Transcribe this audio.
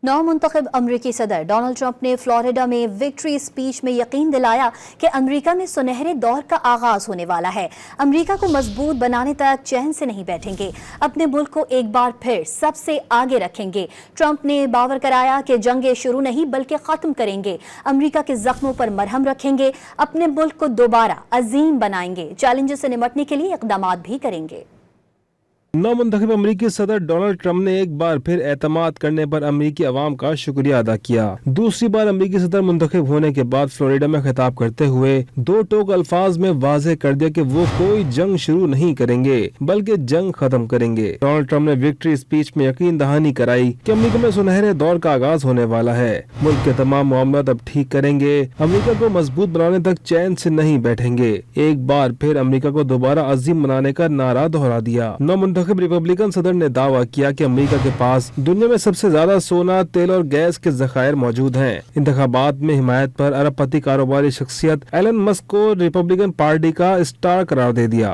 नौ मुंतखब अमरीकी सदर डोनाल्ड ट्रंप ने फ्लोरिडा में विक्ट्री स्पीच में यकीन दिलाया कि अमरीका में सुनहरे दौर का आगाज होने वाला है। अमरीका को मजबूत बनाने तक चैन से नहीं बैठेंगे, अपने मुल्क को एक बार फिर सबसे आगे रखेंगे। ट्रंप ने बावर कराया कि जंगें शुरू नहीं बल्कि खत्म करेंगे, अमरीका के जख्मों पर मरहम रखेंगे, अपने मुल्क को दोबारा अजीम बनाएंगे, चैलेंजेस से निपटने के लिए इकदाम भी करेंगे। नौ मुंतखब अमरीकी सदर डोनाल्ड ट्रंप ने एक बार फिर एतमाद करने पर अमरीकी अवाम का शुक्रिया अदा किया। दूसरी बार अमरीकी सदर मुंतखब होने के बाद फ्लोरिडा में खिताब करते हुए दो टोक अल्फाज में वाज़ेह कर दिया कि वो कोई जंग शुरू नहीं करेंगे बल्कि जंग खत्म करेंगे। डोनाल्ड ट्रंप ने विक्ट्री स्पीच में यकीन दहानी कराई कि अमरीका में सुनहरे दौर का आगाज होने वाला है, मुल्क के तमाम मामलात अब ठीक करेंगे, अमरीका को मजबूत बनाने तक चैन से नहीं बैठेंगे, एक बार फिर अमरीका को दोबारा अजीम बनाने का नारा दोहरा दिया। नौ रिपब्लिकन सदर ने दावा किया कि अमेरिका के पास दुनिया में सबसे ज्यादा सोना, तेल और गैस के ज़खायर मौजूद हैं। इंतखाबात में हिमायत पर अरबपति कारोबारी शख्सियत एलन मस्क को रिपब्लिकन पार्टी का स्टार करार दे दिया।